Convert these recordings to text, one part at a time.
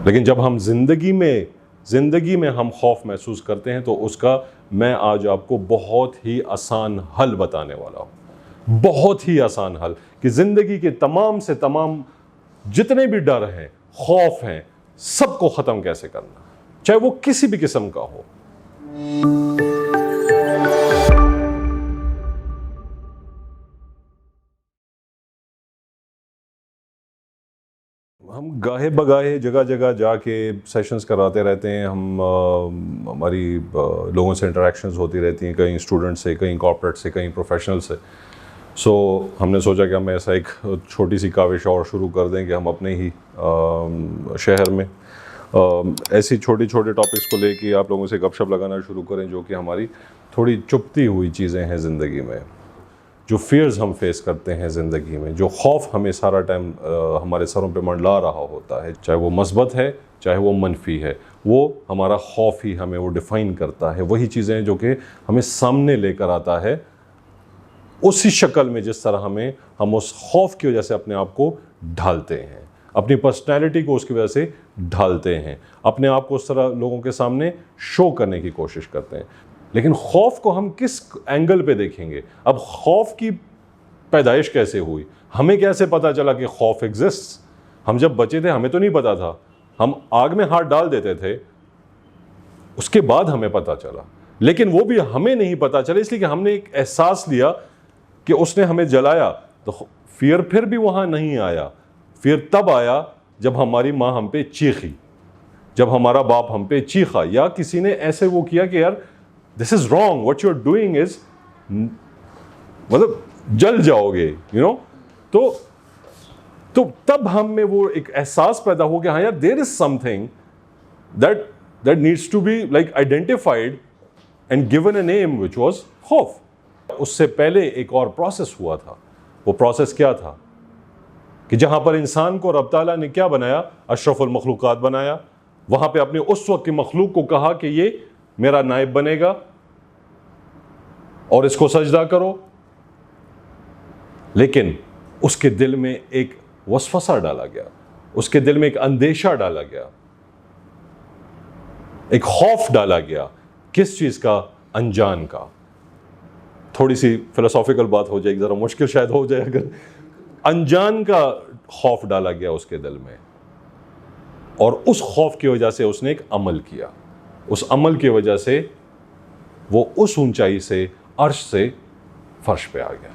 لیکن جب ہم زندگی میں ہم خوف محسوس کرتے ہیں تو اس کا میں آج آپ کو بہت ہی آسان حل بتانے والا ہوں، بہت ہی آسان حل کہ زندگی کے تمام سے تمام جتنے بھی ڈر ہیں، خوف ہیں، سب کو ختم کیسے کرنا، چاہے وہ کسی بھی قسم کا ہو۔ ہم گاہے بگاہے جگہ جگہ جا کے سیشنز کراتے رہتے ہیں، ہماری لوگوں سے انٹریکشنز ہوتی رہتی ہیں، کہیں اسٹوڈنٹ سے، کہیں کارپوریٹ سے، کہیں پروفیشنل سے۔ سو ہم نے سوچا کہ ہم ایسا ایک چھوٹی سی کاوش اور شروع کر دیں کہ ہم اپنے ہی شہر میں ایسی چھوٹے ٹاپکس کو لے کے آپ لوگوں سے گپ شپ لگانا شروع کریں، جو کہ ہماری تھوڑی چپتی ہوئی چیزیں ہیں زندگی میں، جو فیئرز ہم فیس کرتے ہیں زندگی میں، جو خوف ہمیں سارا ٹائم ہمارے سروں پہ منڈلا رہا ہوتا ہے، چاہے وہ مثبت ہے چاہے وہ منفی ہے، وہ ہمارا خوف ہی ہمیں وہ ڈیفائن کرتا ہے۔ وہی چیزیں جو کہ ہمیں سامنے لے کر آتا ہے اسی شکل میں جس طرح ہم اس خوف کی وجہ سے اپنے آپ کو ڈھالتے ہیں، اپنی پرسنالٹی کو اس کی وجہ سے ڈھالتے ہیں، اپنے آپ کو اس طرح لوگوں کے سامنے شو کرنے کی کوشش کرتے ہیں۔ لیکن خوف کو ہم کس اینگل پہ دیکھیں گے؟ اب خوف کی پیدائش کیسے ہوئی؟ ہمیں کیسے پتا چلا کہ خوف ایگزسٹ؟ ہم جب بچے تھے ہمیں تو نہیں پتا تھا، ہم آگ میں ہاتھ ڈال دیتے تھے، اس کے بعد ہمیں پتا چلا، لیکن وہ بھی ہمیں نہیں پتا چلا اس لیے کہ ہم نے ایک احساس لیا کہ اس نے ہمیں جلایا۔ تو فیئر پھر بھی وہاں نہیں آیا، فیئر تب آیا جب ہماری ماں ہم پہ چیخی، جب ہمارا باپ ہم پہ چیخا، یا کسی نے ایسے وہ کیا کہ یار this is wrong, what you are doing is, مطلب جل جاؤ گے، تو تب ہم میں وہ ایک احساس پیدا ہو کہ ہاں یار there is something that needs to be like identified and given a name which was خوف۔ اس سے پہلے ایک اور پروسیس ہوا تھا۔ وہ پروسیس کیا تھا کہ جہاں پر انسان کو رب تعالیٰ نے کیا بنایا؟ اشرف المخلوقات بنایا، وہاں پہ اپنے اس وقت کی مخلوق کو کہا کہ یہ میرا نائب بنے گا اور اس کو سجدہ کرو، لیکن اس کے دل میں ایک وسوسہ ڈالا گیا، اس کے دل میں ایک اندیشہ ڈالا گیا، ایک خوف ڈالا گیا۔ کس چیز کا؟ انجان کا۔ تھوڑی سی فلسافیکل بات ہو جائے گی، ذرا مشکل شاید ہو جائے، اگر انجان کا خوف ڈالا گیا اس کے دل میں، اور اس خوف کی وجہ سے اس نے ایک عمل کیا، اس عمل کی وجہ سے وہ اس اونچائی سے، عرش سے فرش پہ آ گیا۔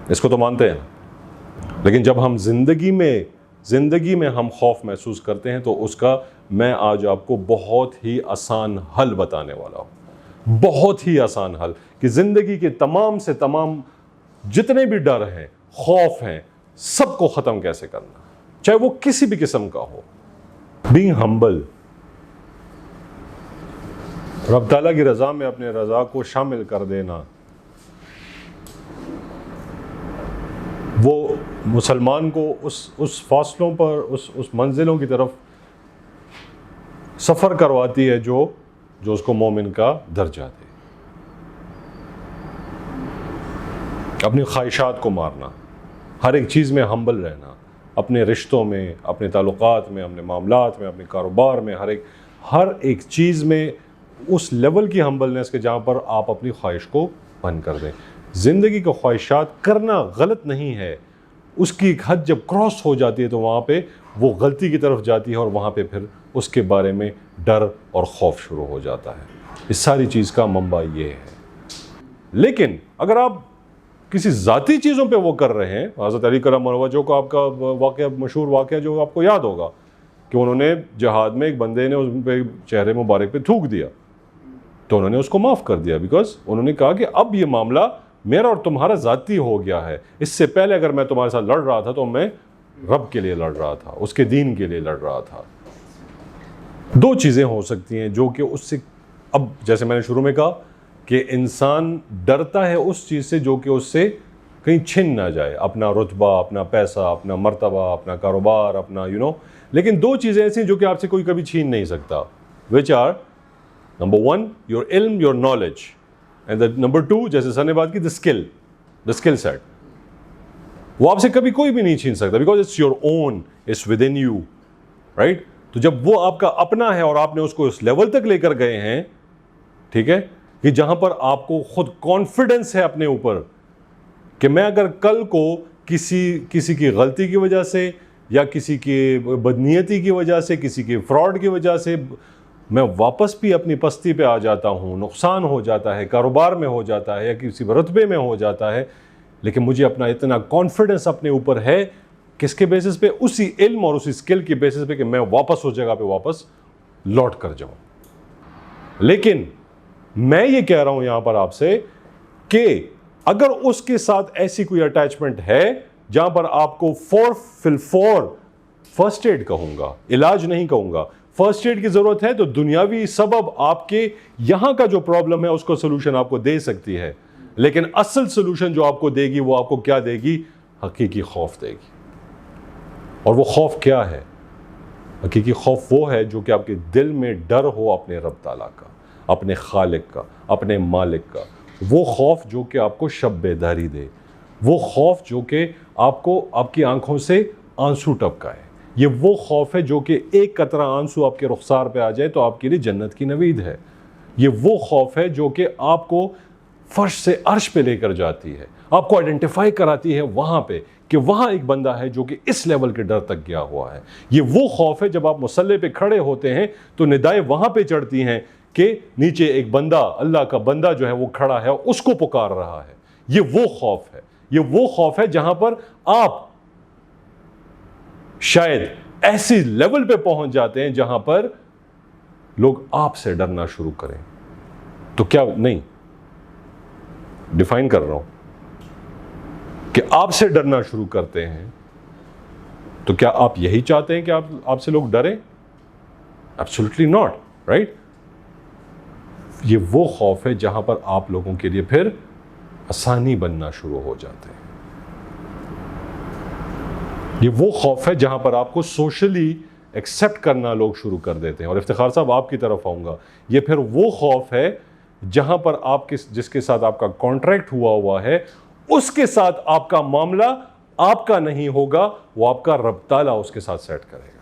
اس کو تو مانتے ہیں، لیکن جب ہم زندگی میں ہم خوف محسوس کرتے ہیں تو اس کا میں آج آپ کو بہت ہی آسان حل بتانے والا ہوں، بہت ہی آسان حل کہ زندگی کے تمام سے تمام جتنے بھی ڈر ہیں، خوف ہیں، سب کو ختم کیسے کرنا، چاہے وہ کسی بھی قسم کا ہو۔ بینگ ہمبل، رب تعالیٰ کی رضا میں اپنے رضا کو شامل کر دینا، وہ مسلمان کو اس فاصلوں پر، اس منزلوں کی طرف سفر کرواتی ہے جو اس کو مومن کا درجہ دے۔ اپنی خواہشات کو مارنا، ہر ایک چیز میں ہمبل رہنا، اپنے رشتوں میں، اپنے تعلقات میں، اپنے معاملات میں، اپنے کاروبار میں، ہر ایک چیز میں اس لیول کی ہمبلنس کے جہاں پر آپ اپنی خواہش کو بند کر دیں۔ زندگی کو خواہشات کرنا غلط نہیں ہے، اس کی ایک حد جب کراس ہو جاتی ہے تو وہاں پہ وہ غلطی کی طرف جاتی ہے، اور وہاں پہ پھر اس کے بارے میں ڈر اور خوف شروع ہو جاتا ہے۔ اس ساری چیز کا منبع یہ ہے۔ لیکن اگر آپ کسی ذاتی چیزوں پہ وہ کر رہے ہیں، حضرت علی کرم اللہ وجہہ کو آپ کا واقعہ، مشہور واقعہ جو آپ کو یاد ہوگا کہ انہوں نے جہاد میں ایک بندے نے اس پہ چہرے مبارک پہ تھوک دیا، تو انہوں نے اس کو معاف کر دیا، بیکاز انہوں نے کہا کہ اب یہ معاملہ میرا اور تمہارا ذاتی ہو گیا ہے، اس سے پہلے اگر میں تمہارے ساتھ لڑ رہا تھا تو میں رب کے لیے لڑ رہا تھا، اس کے دین کے لیے لڑ رہا تھا۔ دو چیزیں ہو سکتی ہیں جو کہ اس سے، اب جیسے میں نے شروع میں کہا کہ انسان ڈرتا ہے اس چیز سے جو کہ اس سے کہیں چھن نہ جائے، اپنا رتبہ، اپنا پیسہ، اپنا مرتبہ، اپنا کاروبار، اپنا لیکن دو چیزیں ایسی ہیں جو کہ آپ سے کوئی کبھی چھین نہیں سکتا، which are number one your علم، your knowledge، and number two جیسے سر نے بات کی the skill set، وہ آپ سے کبھی کوئی بھی نہیں چھین سکتا، because it's your own, it's within you، right؟ تو جب وہ آپ کا اپنا ہے اور آپ نے اس کو اس لیول تک لے کر گئے ہیں, ٹھیک ہے, کہ جہاں پر آپ کو خود کانفیڈنس ہے اپنے اوپر کہ میں اگر کل کو کسی کی غلطی کی وجہ سے یا کسی کی بدنیتی کی وجہ سے, کسی کے فراڈ کی وجہ سے میں واپس بھی اپنی پستی پہ آ جاتا ہوں, نقصان ہو جاتا ہے, کاروبار میں ہو جاتا ہے یا کسی رتبے میں ہو جاتا ہے, لیکن مجھے اپنا اتنا کانفیڈنس اپنے اوپر ہے, کس کے بیسس پہ؟ اسی علم اور اسی اسکل کی بیسس پہ کہ میں واپس اس جگہ پہ واپس لوٹ کر جاؤں. لیکن میں یہ کہہ رہا ہوں یہاں پر آپ سے کہ اگر اس کے ساتھ ایسی کوئی اٹیچمنٹ ہے جہاں پر آپ کو فرسٹ ایڈ کہوں گا, علاج نہیں کہوں گا, فرسٹ ایڈ کی ضرورت ہے, تو دنیاوی سبب آپ کے یہاں کا جو پرابلم ہے اس کو سولوشن آپ کو دے سکتی ہے, لیکن اصل سولوشن جو آپ کو دے گی وہ آپ کو کیا دے گی؟ حقیقی خوف دے گی. اور وہ خوف کیا ہے؟ حقیقی خوف وہ ہے جو کہ آپ کے دل میں ڈر ہو اپنے رب تعالیٰ کا, اپنے خالق کا, اپنے مالک کا. وہ خوف جو کہ آپ کو شب بیداری دے, وہ خوف جو کہ آپ کو آپ کی آنکھوں سے آنسو ٹپکائے. یہ وہ خوف ہے جو کہ ایک قطرہ آنسو آپ کے رخسار پہ آ جائے تو آپ کے لیے جنت کی نوید ہے. یہ وہ خوف ہے جو کہ آپ کو فرش سے عرش پہ لے کر جاتی ہے, آپ کو آئیڈینٹیفائی کراتی ہے وہاں پہ کہ وہاں ایک بندہ ہے جو کہ اس لیول کے ڈر تک گیا ہوا ہے. یہ وہ خوف ہے جب آپ مصلی پہ کھڑے ہوتے ہیں تو ندائیں وہاں پہ چڑھتی ہیں کہ نیچے ایک بندہ, اللہ کا بندہ جو ہے وہ کھڑا ہے, اس کو پکار رہا ہے. یہ وہ خوف ہے, یہ وہ خوف ہے جہاں پر آپ شاید ایسی لیول پہ پہنچ جاتے ہیں جہاں پر لوگ آپ سے ڈرنا شروع کریں. تو کیا نہیں ڈیفائن کر رہا ہوں کہ آپ سے ڈرنا شروع کرتے ہیں, تو کیا آپ یہی چاہتے ہیں کہ آپ سے لوگ ڈریں؟ Absolutely not, right. یہ وہ خوف ہے جہاں پر آپ لوگوں کے لیے پھر آسانی بننا شروع ہو جاتے ہیں. یہ وہ خوف ہے جہاں پر آپ کو سوشلی ایکسیپٹ کرنا لوگ شروع کر دیتے ہیں. اور افتخار صاحب آپ کی طرف آؤں گا, یہ پھر وہ خوف ہے جہاں پر آپ جس کے ساتھ آپ کا کانٹریکٹ ہوا ہے, اس کے ساتھ آپ کا معاملہ آپ کا نہیں ہوگا, وہ آپ کا رب تعالیٰ اس کے ساتھ سیٹ کرے گا.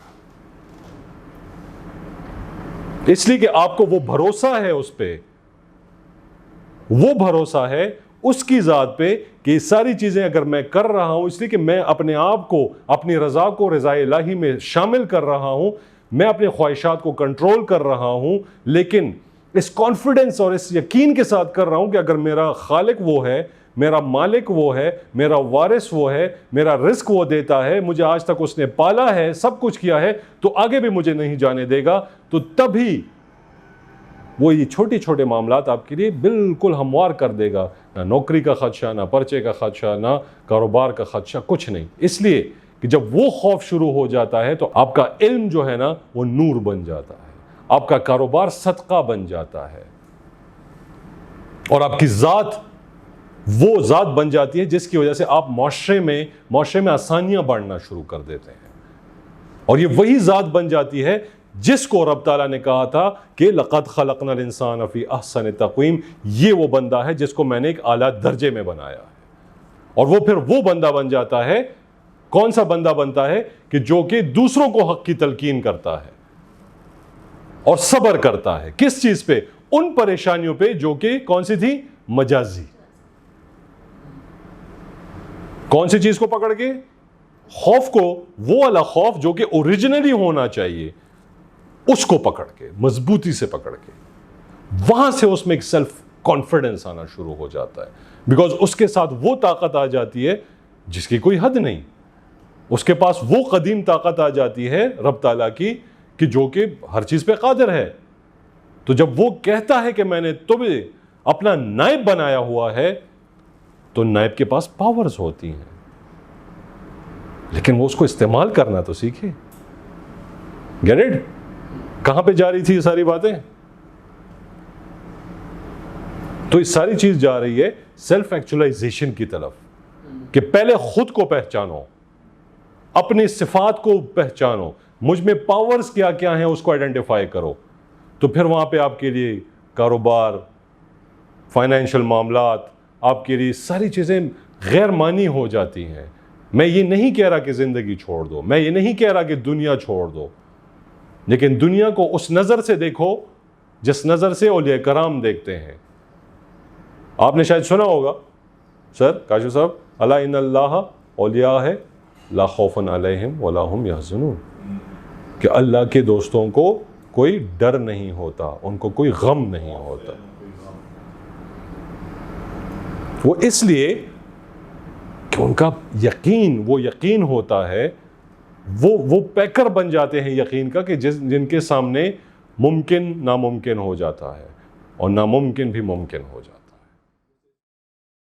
اس لیے کہ آپ کو وہ بھروسہ ہے اس پہ, وہ بھروسہ ہے اس کی ذات پہ کہ یہ ساری چیزیں اگر میں کر رہا ہوں اس لیے کہ میں اپنے آپ کو, اپنی رضا کو رضا الہی میں شامل کر رہا ہوں, میں اپنے خواہشات کو کنٹرول کر رہا ہوں, لیکن اس کانفیڈنس اور اس یقین کے ساتھ کر رہا ہوں کہ اگر میرا خالق وہ ہے, میرا مالک وہ ہے, میرا وارث وہ ہے, میرا رزق وہ دیتا ہے, مجھے آج تک اس نے پالا ہے, سب کچھ کیا ہے, تو آگے بھی مجھے نہیں جانے دے گا. تو تبھی وہ یہ چھوٹے چھوٹے معاملات آپ کے لیے بالکل ہموار کر دے گا. نہ نوکری کا خدشہ, نہ پرچے کا خدشہ, نہ کاروبار کا خدشہ, کچھ نہیں. اس لیے کہ جب وہ خوف شروع ہو جاتا ہے تو آپ کا علم جو ہے نا وہ نور بن جاتا ہے, آپ کا کاروبار صدقہ بن جاتا ہے, اور آپ کی ذات وہ ذات بن جاتی ہے جس کی وجہ سے آپ معاشرے میں آسانیاں بانٹنا شروع کر دیتے ہیں. اور یہ وہی ذات بن جاتی ہے جس کو رب تعالیٰ نے کہا تھا کہ لَقَدْ خَلَقْنَا الْإِنسَانَ فِي أَحْسَنِ تَقْوِيمٍ. یہ وہ بندہ ہے جس کو میں نے ایک اعلیٰ درجے میں بنایا ہے. اور وہ پھر وہ بندہ بن جاتا ہے. کون سا بندہ بنتا ہے؟ کہ جو کہ دوسروں کو حق کی تلقین کرتا ہے اور صبر کرتا ہے. کس چیز پہ؟ ان پریشانیوں پہ جو کہ کون سی تھی؟ مجازی. کون سی چیز کو پکڑ کے؟ خوف کو, وہ والا خوف جو کہ اوریجنلی ہونا چاہیے, اس کو پکڑ کے, مضبوطی سے پکڑ کے, وہاں سے اس میں ایک سیلف کانفیڈنس آنا شروع ہو جاتا ہے. بیکاز اس کے ساتھ وہ طاقت آ جاتی ہے جس کی کوئی حد نہیں. اس کے پاس وہ قدیم طاقت آ جاتی ہے رب تعالیٰ کی کہ جو کہ ہر چیز پہ قادر ہے. تو جب وہ کہتا ہے کہ میں نے تمہیں اپنا نائب بنایا ہوا ہے, تو نائب کے پاس پاورز ہوتی ہیں, لیکن وہ اس کو استعمال کرنا تو سیکھے. Get it? کہاں پہ جا رہی تھی یہ ساری باتیں؟ تو یہ ساری چیز جا رہی ہے سیلف ایکچولائزیشن کی طرف, کہ پہلے خود کو پہچانو, اپنی صفات کو پہچانو, مجھ میں پاورز کیا کیا ہیں اس کو آئیڈینٹیفائی کرو. تو پھر وہاں پہ آپ کے لیے کاروبار, فائنینشیل معاملات, آپ کے لیے ساری چیزیں غیر معنی ہو جاتی ہیں. میں یہ نہیں کہہ رہا کہ زندگی چھوڑ دو, میں یہ نہیں کہہ رہا کہ دنیا چھوڑ دو, لیکن دنیا کو اس نظر سے دیکھو جس نظر سے اولیاء کرام دیکھتے ہیں. آپ نے شاید سنا ہوگا سر کاشف صاحب, الا ان اللہ اولیاء ہے لا خوف علیہم ولا هم یحزنون, کہ اللہ کے دوستوں کو کوئی ڈر نہیں ہوتا, ان کو کوئی غم نہیں ہوتا. وہ اس لیے کہ ان کا یقین, وہ یقین ہوتا ہے, وہ پیکر بن جاتے ہیں یقین کا, کہ جن کے سامنے ممکن ناممکن ہو جاتا ہے اور ناممکن بھی ممکن ہو جاتا ہے.